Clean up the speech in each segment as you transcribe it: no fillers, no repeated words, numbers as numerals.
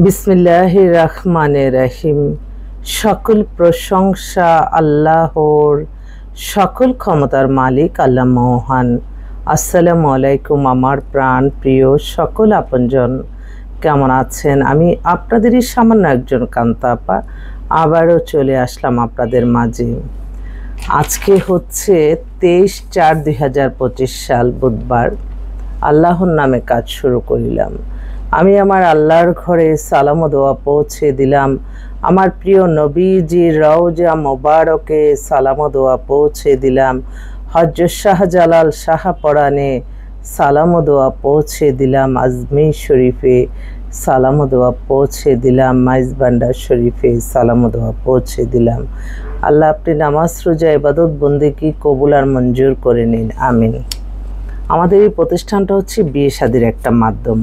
বিসমিল্লাহির রহমানির রহিম। সকল প্রশংসা আল্লাহর, সকল ক্ষমতার মালিক আল্লাহ মহান। আসসালামু আলাইকুম আমার প্রাণ প্রিয় সকল আপনজন, কেমন আছেন? আমি আপনাদেরই সামান্য একজন কান্তা আপা আবারও চলে আসলাম আপনাদের মাঝে। আজকে হচ্ছে 23/4/2025 সাল, বুধবার। আল্লাহর নামে কাজ শুরু করিলাম। আমি আমার আল্লাহর ঘরে সালাম ও দোয়া পৌঁছে দিলাম। আমার প্রিয় নবীজির রওজা মোবারকে সালাম ও দোয়া পৌঁছে দিলাম। হযরত শাহজালাল শাহপরানে সালাম ও দোয়া পৌঁছে দিলাম। আজমির শরীফে সালাম ও দোয়া পৌঁছে দিলাম। মাইজবান্ডার শরীফে সালাম ও দোয়া পৌঁছে দিলাম। আল্লাহ আপনি নামাজ রোজা ইবাদত বন্দেগী কবুল আর মঞ্জুর করে নিন, আমিন। আমাদের এই প্রতিষ্ঠানটা হচ্ছে বিয়ে শাদীর একটা মাধ্যম।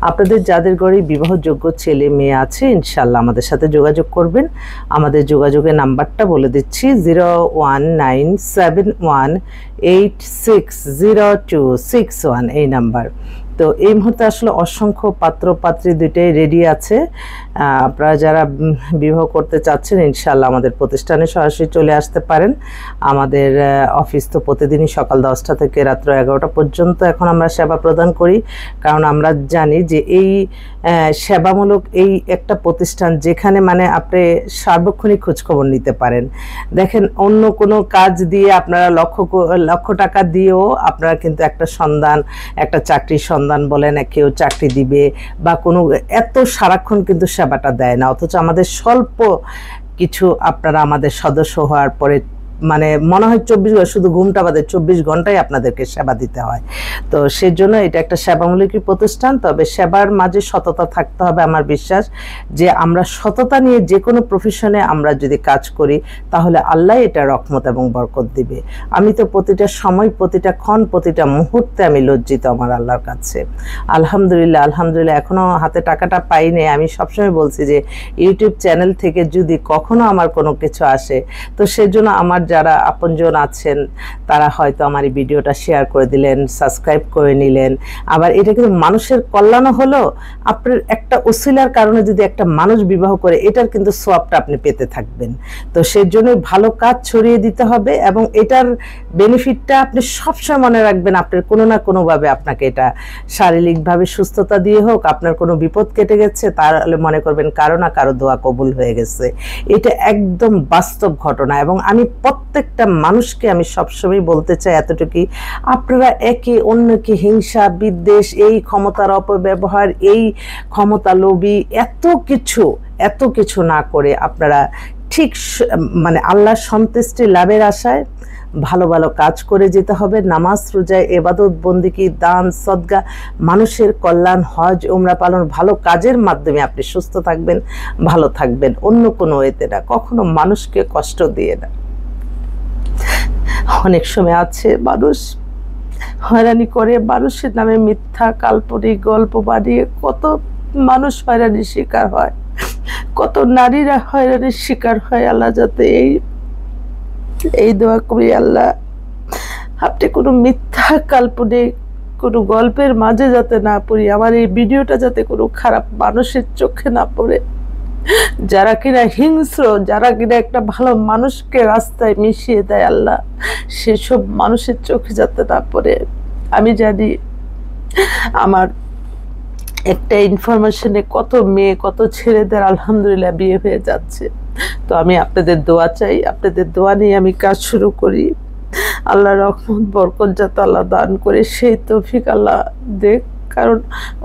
আপনাদের যাদের ঘরে বিবাহযোগ্য ছেলে মেয়ে আছে, ইনশাল্লাহ আমাদের সাথে যোগাযোগ করবেন। আমাদের যোগাযোগের নাম্বারটা বলে দিচ্ছি, 01971860261 এই নাম্বার। তো এই মুহূর্তে আসলে অসংখ্য পাত্র পাত্রী দুইটাই রেডি আছে। আপনারা যারা বিবাহ করতে চাচ্ছেন, ইনশাল্লাহ আমাদের প্রতিষ্ঠানে সরাসরি চলে আসতে পারেন। আমাদের অফিস তো প্রতিদিনই সকাল 10টা থেকে রাত্র 11টা পর্যন্ত এখন আমরা সেবা প্রদান করি। কারণ আমরা জানি যে এই সেবামূলক এই একটা প্রতিষ্ঠান যেখানে মানে আপনি সার্বক্ষণিক খোঁজখবর নিতে পারেন। দেখেন, অন্য কোনো কাজ দিয়ে আপনারা লক্ষ টাকা দিয়েও আপনারা কিন্তু একটা সন্ধান, একটা চাকরির সন্ধান বলেন, কেউ চাকরি দিবে বা কোনো এত সারাক্ষণ কিন্তু সেবাটা দেয় না। অথচ আমাদের স্বল্প কিছু আপনারা আমাদের সদস্য হওয়ার পরে মানে মনে হয় 24 ঘন্টা, শুধু ঘুমটা বাদে 24 ঘন্টায় আপনাদেরকে সেবা দিতে হয়। তো সেজন্য এটা একটা সেবামূলকী প্রতিষ্ঠান। তবে সেবার মাঝে সততা থাকতে হবে। আমার বিশ্বাস যে আমরা সততা নিয়ে যে কোনো প্রফেশনে আমরা যদি কাজ করি, তাহলে আল্লাহ এটা রহমত এবং বরকত দিবে। আমি তো প্রতিটা সময়, প্রতিটা ক্ষণ, প্রতিটা মুহূর্তে আমি লজ্জিত আমার আল্লাহর কাছে। আলহামদুলিল্লাহ, আলহামদুলিল্লাহ। এখনও হাতে টাকাটা পাইনি। আমি সবসময় বলছি যে ইউটিউব চ্যানেল থেকে যদি কখনো আমার কোনো কিছু আসে, তো সেজন্য আমার যারা আপনজন আছেন তারা হয়তো আমার এই ভিডিওটা শেয়ার করে দিলেন, সাবস্ক্রাইব করে নিলেন। আবার এটা কিন্তু মানুষের কল্যাণও হলো। আপনার একটা ওসিলার কারণে যদি একটা মানুষ বিবাহ করে, এটার কিন্তু সোয়াবটা আপনি পেতে থাকবেন। তো সেই জন্যই ভালো কাজ ছড়িয়ে দিতে হবে এবং এটার বেনিফিটটা আপনি সবসময় মনে রাখবেন। আপনার কোনো না কোনোভাবে আপনাকে এটা শারীরিকভাবে সুস্থতা দিয়ে হোক, আপনার কোনো বিপদ কেটে গেছে, তাহলে মনে করবেন কারো না কারো দোয়া কবুল হয়ে গেছে। এটা একদম বাস্তব ঘটনা। এবং আমি প্রত্যেকটা মানুষকে আমি সবসময় বলতে চাই এতটুকুই, আপনারা একে অন্যকে হিংসা বিদ্বেষ, এই ক্ষমতার অপব্যবহার, এই ক্ষমতা লোভী এত কিছু না করে আপনারা ঠিক মানে আল্লাহর সন্তুষ্টি লাভের আশায় ভালো ভালো কাজ করে যেতে হবে। নামাজ রোজা ইবাদত বন্দেগী দান সদকা, মানুষের কল্যাণ, হজ উমরা পালন, ভালো কাজের মাধ্যমে আপনি সুস্থ থাকবেন, ভালো থাকবেন। অন্য কোনো এতে না, কখনো মানুষকে কষ্ট দিয়ে না। অনেক সময় আছে মানুষ হয়রানি করে, মানুষের নামে মিথ্যা কাল্পনিক গল্প বানিয়ে কত মানুষ হয়রানির শিকার হয়, কত নারীরা হয়রানির শিকার হয়। আল্লাহ যাতে এই দোয়া করি, আল্লাহ আপনি কোনো মিথ্যা কাল্পনিক কোনো গল্পের মাঝে যাতে না পড়ি, আমার এই ভিডিওটা যাতে কোনো খারাপ মানুষের চোখে না পড়ে, যারা কিনা হিংস্র, যারা কিনা একটা ভালো মানুষকে রাস্তায় মিশিয়ে দেয়, আল্লাহ সেসব মানুষের চোখে যাতে না পড়ে। আমি জানি আমার একটা ইনফরমেশনে কত মেয়ে, কত ছেলেদের আলহামদুলিল্লাহ বিয়ে হয়ে যাচ্ছে। তো আমি আপনাদের দোয়া চাই, আপনাদের দোয়া নিয়ে আমি কাজ শুরু করি। আল্লাহ রহমত বরকত যাতে আল্লাহ দান করে, সেই তৌফিক আল্লাহ দেখ। কারণ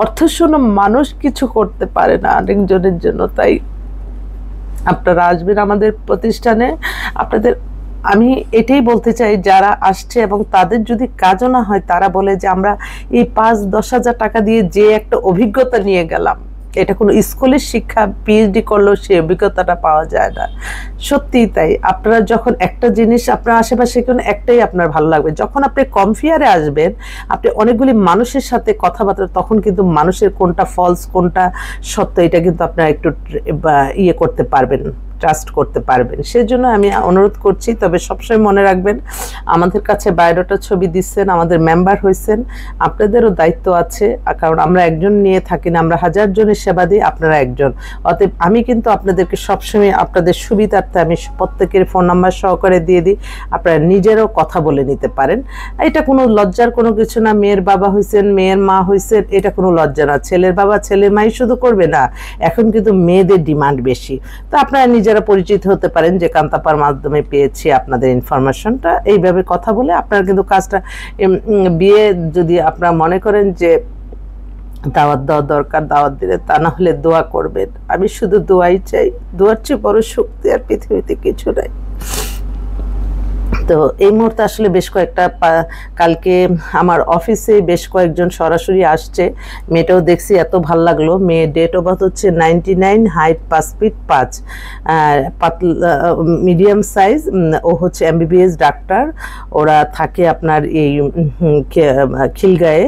অর্থের জন্য মানুষ কিছু করতে পারে না আরেকজনের জন্য। তাই আপনারা আসবেন আমাদের প্রতিষ্ঠানে। আপনাদের আমি এটাই বলতে চাই, যারা আসছে এবং তাদের যদি কাজও না হয়, তারা বলে যে আমরা এই 5-10 হাজার টাকা দিয়ে যে একটা অভিজ্ঞতা নিয়ে গেলাম, এটা কোনো স্কুলের শিক্ষা পিএইচডি করলেও সেই অভিজ্ঞতাটা পাওয়া যায় না। সত্যিই তাই। আপনারা যখন একটা জিনিস আপনার আশেপাশে কোনো একটাই আপনার ভালো লাগবে, যখন আপনি কমফিয়ারে আসবেন, আপনি অনেকগুলি মানুষের সাথে কথাবার্তা, তখন কিন্তু মানুষের কোনটা ফলস কোনটা সত্য এটা কিন্তু আপনারা একটু ইয়ে করতে পারবেন, ট্রাস্ট করতে পারবেন। সেজন্য আমি অনুরোধ করছি, তবে সবসময় মনে রাখবেন আমাদের কাছে বায়োডাটা ছবি দিচ্ছেন, আমাদের মেম্বার হয়েছেন, আপনাদেরও দায়িত্ব আছে, কারণ আমরা একজন নিয়ে থাকি না, আমরা হাজার জনের সেবা দিই, আপনারা একজন। অতএব আমি কিন্তু আপনাদেরকে সবসময় আপনাদের সুবিধার্থে আমি প্রত্যেকের ফোন নাম্বার সহকারে দিয়ে দিই, আপনারা নিজেরও কথা বলে নিতে পারেন। এটা কোনো লজ্জার কোনো কিছু না। মেয়ের বাবা হয়েছেন, মেয়ের মা হয়েছেন, এটা কোনো লজ্জা না। ছেলের বাবা ছেলের মাই শুধু করবে না, এখন কিন্তু মেয়েদের ডিমান্ড বেশি। তো আপনারা নিজেরা পরিচিত হতে পারেন যে কান্তাপার মাধ্যমে পেয়েছি আপনাদের ইনফরমেশনটা, এইভাবে কথা বলে আপনারা কিন্তু কাজটা বিয়ে যদি আপনারা মনে করেন যে দাওয়াত দেওয়া দরকার, দাওয়াত দিলে, তা না হলে দোয়া করবেন। আমি শুধু দোয়াই চাই, দোয়ার চেয়ে বড় শক্তি আর পৃথিবীতে কিছু নাই। তো এই মুহূর্তে আসলে বেশ কয়েকটা কালকে আমার অফিসে বেশ কয়েকজন সরাসরি আসছে, মেয়েটাও দেখছি এত ভাল লাগলো। মেয়ের ডেট অফ বার্থ হচ্ছে 99, হাইট 5 ফিট 5, পাতলা মিডিয়াম সাইজ। ও হচ্ছে MBBS ডাক্তার, ওরা থাকে আপনার এই খিলগাঁয়ে।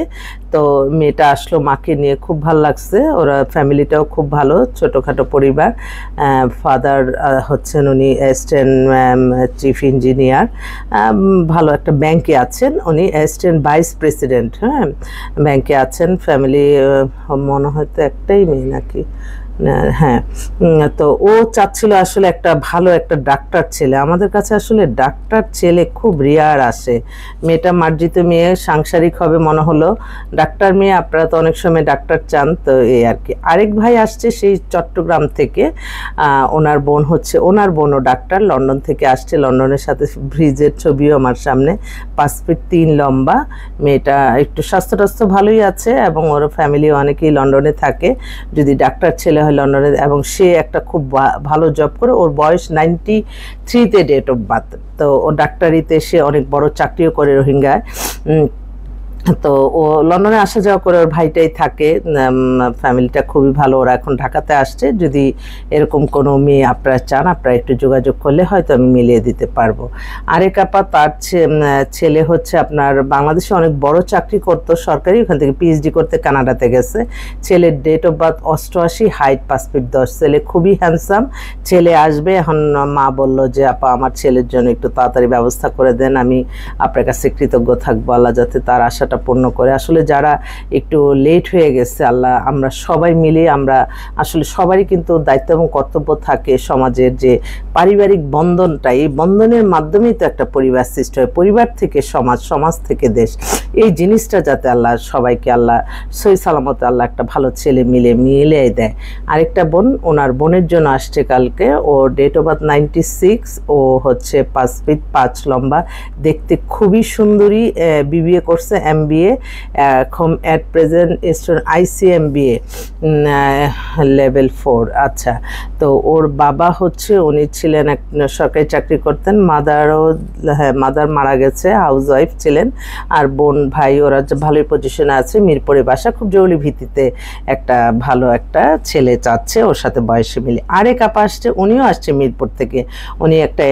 তো মেয়েটা আসলো, মাকে নিয়ে খুব ভালো লাগছে, ওরা ফ্যামিলিটাও খুব ভালো, ছোটোখাটো পরিবার। ফাদার হচ্ছেন উনি অ্যাসিস্ট্যান্ট চিফ ইঞ্জিনিয়ার, ভালো একটা ব্যাংকে আছেন উনি, অ্যাসিস্ট্যান্ট ভাইস প্রেসিডেন্ট, হ্যাঁ ব্যাংকে আছেন। ফ্যামিলি মনে হয়তো একটাই মেয়ে নাকি, হ্যাঁ। তো ও চাচ্ছিল আসলে একটা ভালো একটা ডাক্তার ছেলে, আমাদের কাছে আসলে ডাক্তার ছেলে খুব রেয়ার আসে। মেয়েটা মার্জিত মেয়ে, সাংসারিক হবে মনে হলো, ডাক্তার মেয়ে, আপনারা তো অনেক সময় ডাক্তার চান, তো এই আর কি। আরেক ভাই আসছে সেই চট্টগ্রাম থেকে, ওনার বোন হচ্ছে, ওনার বোনও ডাক্তার, লন্ডন থেকে আসছে, লন্ডনের সাথে ব্রিজের ছবিও আমার সামনে, 5 ফিট 3 লম্বা। মেয়েটা একটু স্বাস্থ্য টাস্থ্য ভালোই আছে এবং ওর ফ্যামিলি অনেকেই লন্ডনে থাকে, যদি ডাক্তার ছেলে হয় লন্ডনে, এবং সে একটা খুব ভালো জব করে। ওর বয়স 93-তে ডেট অফ বার্থ। তো ও ডাক্তারিতে সে অনেক বড় চাকরিও করে রোহিঙ্গায়। তো ও লন্ডনে আসা যাওয়া করে, ওর ভাইটাই থাকে, ফ্যামিলিটা খুবই ভালো। ওরা এখন ঢাকাতে আসছে, যদি এরকম কোনো মেয়ে আপনারা চান, আপনারা একটু যোগাযোগ করলে হয়তো আমি মিলিয়ে দিতে পারবো। আরেক আপা, তার ছেলে হচ্ছে আপনার বাংলাদেশে অনেক বড় চাকরি করতো সরকারি, ওখান থেকে PhD করতে কানাডাতে গেছে। ছেলের date of birth 88, height 5 feet 10। ছেলে খুবই হ্যান্ডসাম, ছেলে আসবে। এখন মা বললো যে আপা আমার ছেলের জন্য একটু তাড়াতাড়ি ব্যবস্থা করে দেন, আমি আপনার কাছে কৃতজ্ঞ থাকবো, আল্লাহ যাতে তার আশাটা পূর্ণ করে। আসলে যারা একটু লেট হয়ে গেছে, আল্লাহ, আমরা সবাই মিলে, আমরা আসলে সবারই কিন্তু দায়িত্ব এবং কর্তব্য থাকে সমাজের, যে পারিবারিক বন্ধনটা, এই বন্ধনের মাধ্যমেই তো একটা পরিবার সৃষ্টি হয়, পরিবার থেকে সমাজ, সমাজ থেকে দেশ। এই জিনিসটা যাতে আল্লাহ সবাইকে, আল্লাহ সহি সালামতে আল্লাহ একটা ভালো ছেলে মিলিয়ে দেয়। আরেকটা বোন, ওনার বোনের জন্য আসছে কালকে, ও ডেট অফ বার্থ 96, ও হচ্ছে 5 ফিট 5 লম্বা, দেখতে খুবই সুন্দরী, BBA করছে, MBA, at present student ICMBA level 4। আচ্ছা, তো ওর বাবা হচ্ছে, উনি ছিলেন এক সরকারি চাকরি করতেন, মাদারও, হ্যাঁ মাদার মারা গেছে, হাউস ওয়াইফ ছিলেন, আর বোন ভাই ওরা ভালোই পজিশনে আছে, মিরপুরে বাসা, খুব জরুরি ভিত্তিতে একটা ভালো একটা ছেলে চাচ্ছে, ওর সাথে বয়সে মিলে। আরেক আপা আসছে, উনিও আসছে মিরপুর থেকে, উনি একটা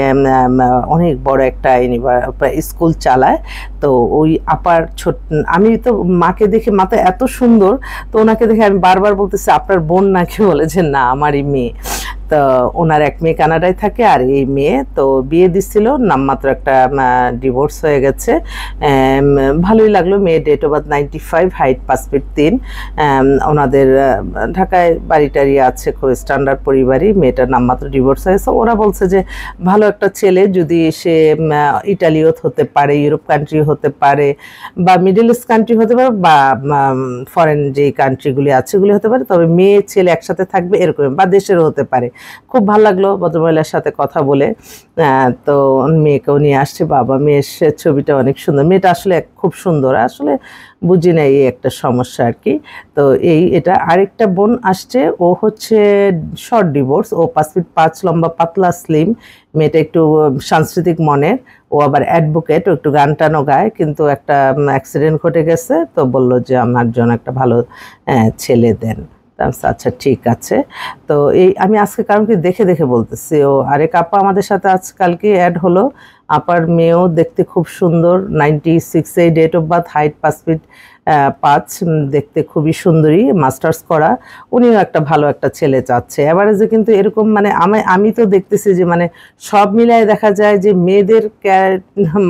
অনেক বড় একটা স্কুল চালায়। তো ওই আপার আমি তো মাকে দেখে, মাতা এত সুন্দর, তো ওনাকে দেখে আমি বারবার বলতেছি আপনার বোন নাকি, বলে যে না আমারই মেয়ে। তো ওনার এক মেয়ে কানাডায় থাকে, আর এই মেয়ে তো বিয়ে দিচ্ছিল, নামমাত্র একটা ডিভোর্স হয়ে গেছে। ভালোই লাগলো। মেয়ে date of birth 95, height 5 feet 3। ওনাদের ঢাকায় বাড়ি টাড়ি আছে, খুব স্ট্যান্ডার্ড পরিবারই। মেয়েটার নামমাত্র ডিভোর্স হয়েছে। ওরা বলছে যে ভালো একটা ছেলে, যদি সে ইটালিও হতে পারে, ইউরোপ কান্ট্রি হতে পারে, বা মিডল ইস্ট কান্ট্রি হতে পারে, বা ফরেন যে কান্ট্রিগুলি আছে ওগুলি হতে পারে, তবে মেয়ে ছেলে একসাথে থাকবে এরকম, বা দেশেরও হতে পারে। খুব ভালো লাগলো ভদ্রমহিলার সাথে কথা বলে। তো মেয়েকেও নিয়ে আসছে, বাবা মেয়ের ছবিটা অনেক সুন্দর। মেয়েটা আসলে খুব সুন্দর, আসলে বুঝি না, এই একটা সমস্যা আর কি। তো এটা আরেকটা বোন আসছে, ও হচ্ছে শর্ট ডিভোর্স, ও 5 ফিট 5 লম্বা, পাতলা স্লিম। মেয়েটা একটু সাংস্কৃতিক মনের, ও আবার অ্যাডভোকেট, ও একটু গান টানও গায়, কিন্তু একটা অ্যাক্সিডেন্ট ঘটে গেছে, তো বললো যে আমার জন্য একটা ভালো ছেলে দেন। আচ্ছা ঠিক আছে। তো আমি আজকে কারণ কি দেখে দেখে বলতেছি। ও আরেক আপা আমাদের সাথে আজকালকে অ্যাড হলো, আপার মেয়েও দেখতে খুব সুন্দর, 96 date of birth, height 5 feet 5 দেখতে খুবই সুন্দরী, মাস্টার্স করা, উনিও একটা ভালো একটা ছেলে চাচ্ছে এভারেজে। কিন্তু এরকম মানে আমি তো দেখতেছি যে মানে সব মিলায় দেখা যায় যে মেয়েদের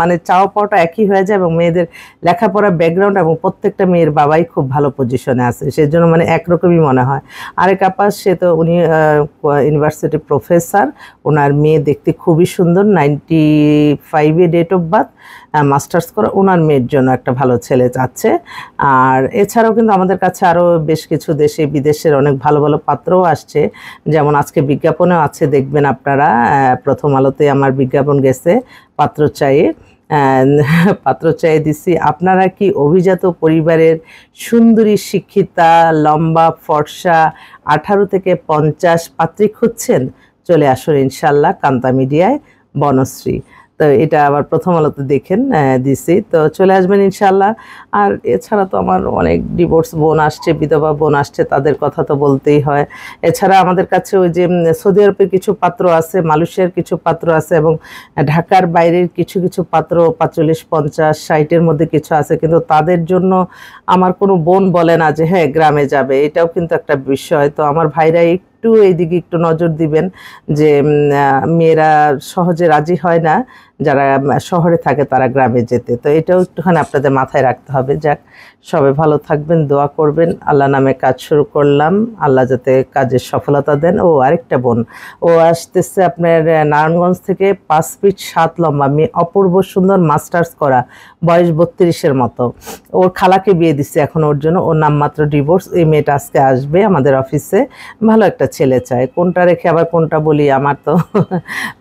মানে চাওয়া পাওয়াটা একই হয়ে যায়, এবং মেয়েদের লেখাপড়া ব্যাকগ্রাউন্ড এবং প্রত্যেকটা মেয়ের বাবাই খুব ভালো পজিশনে আছে, সেজন্য মানে একরকমই মনে হয়। আরেক আপা, সে তো উনি ইউনিভার্সিটি প্রফেসর, ওনার মেয়ে দেখতে খুবই সুন্দর, 95-এ ডেট অফ বার্থ, মাস্টার্স করা, ওনার মেয়ের জন্য একটা ভালো ছেলে চাচ্ছে। আর এছাড়াও কিন্তু আমাদের কাছে আরও বেশ কিছু দেশে বিদেশের অনেক ভালো ভালো পাত্রও আসছে, যেমন আজকে বিজ্ঞাপনেও আছে, দেখবেন আপনারা, প্রথম আলোতে আমার বিজ্ঞাপন গেছে পাত্র চাইয়ে দিছি। আপনারা কি অভিজাত পরিবারের সুন্দরী, শিক্ষিতা, লম্বা, ফর্সা, 18 থেকে 50 পাত্রী খুঁজছেন? চলে আসুন ইনশাল্লাহ কান্তা মিডিয়ায়, বনশ্রী। তো এটা আবার প্রথম আলোতে দেখেন দিছি, তো চলে আসবেন ইনশাল্লাহ। আর এছাড়া তো আমার অনেক ডিভোর্স বোন আসছে, বিধবা বোন আসছে, তাদের কথা তো বলতেই হয়। এছাড়া আমাদের কাছে ওই যে সৌদি আরবের কিছু পাত্র আছে, মালয়েশিয়ার কিছু পাত্র আছে, এবং ঢাকার বাইরের কিছু কিছু পাত্র 45, 50, 60-এর মধ্যে কিছু আছে। কিন্তু তাদের জন্য আমার কোনো বোন বলে না যে হ্যাঁ গ্রামে যাবে, এটাও কিন্তু একটা বিষয়। তো আমার ভাইরা একটু এইদিকে একটু নজর দিবেন যে মেয়েরা সহজে রাজি হয় না, যারা শহরে থাকে তারা গ্রামে যেতে। তো এটাও একটুখানি আপনাদের মাথায় রাখতে হবে। যাক, সবাই ভালো থাকবেন, দোয়া করবেন। আল্লাহ নামে কাজ শুরু করলাম, আল্লাহ যাতে কাজের সফলতা দেন। ও আরেকটা বোন, ও আসতেছে আপনার নারায়ণগঞ্জ থেকে, 5 ফিট 7 লম্বা মেয়ে, অপূর্ব সুন্দর, মাস্টার্স করা, বয়স 32-এর মতো। ওর খালাকে বিয়ে দিচ্ছে এখন ওর জন্য, ওর নাম মাত্র ডিভোর্স। এই মেয়েটা আজকে আসবে আমাদের অফিসে, ভালো একটা ছেলে চায়। কোনটা রেখে আবার কোনটা বলি, আমার তো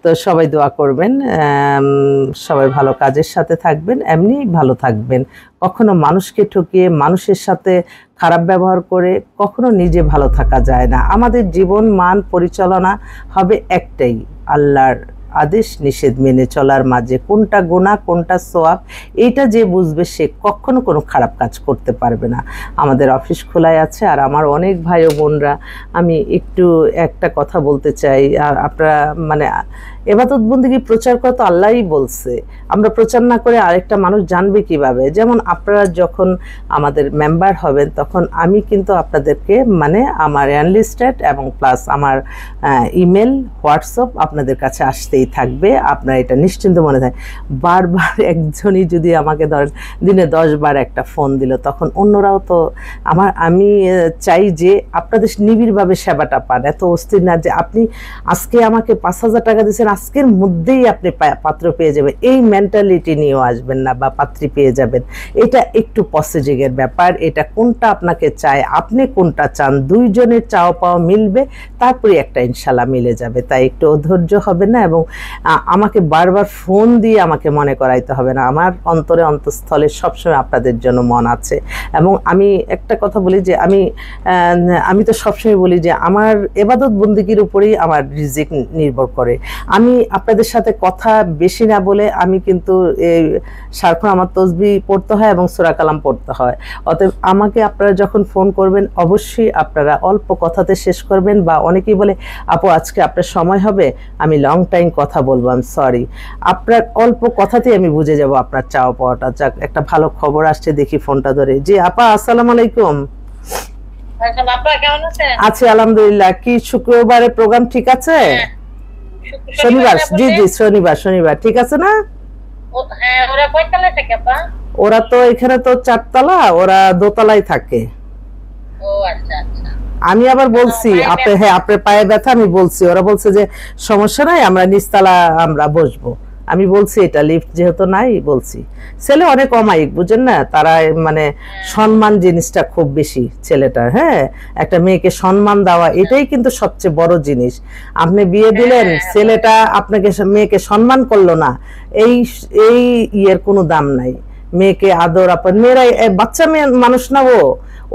তো সবাই দোয়া করবেন, সবাই ভালো কাজের সাথে থাকবেন, এমনি ভালো থাকবেন। কখনো মানুষকে ঠকিয়ে, মানুষের সাথে খারাপ ব্যবহার করে কখনো নিজে ভালো থাকা যায় না। আমাদের জীবন মান পরিচালনা হবে একটাই, আল্লাহর আদেশ নিষেধ মেনে চলার মাঝে। কোনটা গুনাহ কোনটা সওয়াব এইটা যে বুঝবে সে কখনো কোনো খারাপ কাজ করতে পারবে না। আমাদের অফিস খোলাই আছে। আর আমার অনেক ভাই ও বোনরা, আমি একটু একটা কথা বলতে চাই, আপনারা মানে ইবাদত বন্দেগী প্রচার করা তো আল্লাহই বলছে, আমরা প্রচার না করে আরেকটা মানুষ জানবে কিভাবে? যেমন আপনারা যখন আমাদের মেম্বার হবেন, তখন আমি কিন্তু আপনাদেরকে মানে আমার আনলিস্টেড এবং প্লাস আমার ইমেল, হোয়াটসঅ্যাপ আপনাদের কাছে আসতেই থাকবে। আপনারা এটা নিশ্চিন্ত মনে থাকে। বারবার একজনই যদি আমাকে ধরেন দিনে 10 বার একটা ফোন দিল, তখন অন্যরাও তো আমি চাই যে আপনাদের নিবিড়ভাবে সেবাটা পান। এত অস্থির না যে আপনি আজকে আমাকে 5,000 টাকা দিয়েছেন, আজকের মধ্যেই আপনি পাত্র পেয়ে যাবেন, এই মেন্টালিটি নিয়েও আসবেন না, বা পাত্রী পেয়ে যাবেন। এটা একটু পসিটিভের ব্যাপার। এটা কোনটা আপনাকে চায়, আপনি কোনটা চান, দুইজনের চাওয়া পাওয়া মিলবে, তারপরে একটা ইনশাল্লাহ মিলে যাবে। তাই একটু অধৈর্য হবে না, এবং আমাকে বারবার ফোন দিয়ে আমাকে মনে করাইতে হবে না। আমার অন্তরে অন্তঃস্থলে সবসময় আপনাদের জন্য মন আছে। এবং আমি একটা কথা বলি যে আমি তো সবসময় বলি যে আমার ইবাদত বন্দেগীর উপরেই আমার রিজিক নির্ভর করে। আমি আপনাদের সাথে কথা বেশি না বলে আমি কিন্তু এই সারাক্ষণ আমার তসবিহ পড়তে হয় এবং সূরা কালাম পড়তে হয়। অতএব আমাকে আপনারা যখন ফোন করবেন, অবশ্যই আপনারা অল্প কথাতে শেষ করবেন। বা অনেকেই বলে আপু আজকে আপনার সময় হবে, আমি লং টাইম কথা বলবো, আমি সরি। আপনার অল্প কথাতেই আমি বুঝে যাব আপনার চাওয়া পাওয়াটা। যাক, একটা ভালো খবর আসছে, দেখি ফোনটা ধরে। জি আপা, আসসালামু আলাইকুম। আছি আলহামদুলিল্লাহ। কি শুক্রবারে প্রোগ্রাম ঠিক আছে? শনিবার, জি জি শনিবার ঠিক আছে না? ওরা তো এখানে তো 4 তলা, ওরা 2 তলায় থাকে। আমি আবার বলছি আপনার পায়ে ব্যথা, আমি বলছি, ওরা বলছে যে সমস্যা নাই, আমরা নিচতলা আমরা বসবো। আমি বলছি এটা লিফট যেহেতু নাই, বলছি ছেলে অনেক অমায়িক, বুঝেন না, তারা মানে সম্মান জিনিসটা খুব বেশি ছেলেটার। হ্যাঁ, একটা মেয়েকে সম্মান দেওয়া এটাই কিন্তু সবচেয়ে বড় জিনিস। আপনি বিয়ে দিলেন, ছেলেটা আপনাকে মেয়েকে সম্মান করলো না, এই ইয়ের কোনো দাম নাই। মেয়েকে আদর, মেয়েরা বাচ্চা মেয়ে মানুষ না,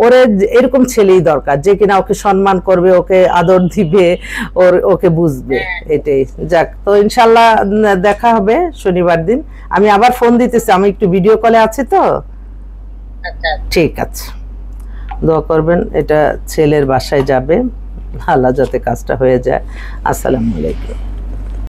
ওরে এরকম ছেলেই দরকার যে কিনা ওকে সম্মান করবে, ওকে আদর দিবে, ওকে বুঝবে। এটাই। যাক, তো ইনশাল্লাহ দেখা হবে শনিবার দিন। আমি আবার ফোন দিতেছি, আমি একটু ভিডিও কলে আছি তো। ঠিক আছে, দোয়া করবেন। এটা ছেলের বাসায় যাবে, আল্লাহ যাতে কাজটা হয়ে যায়। আসসালামু আলাইকুম।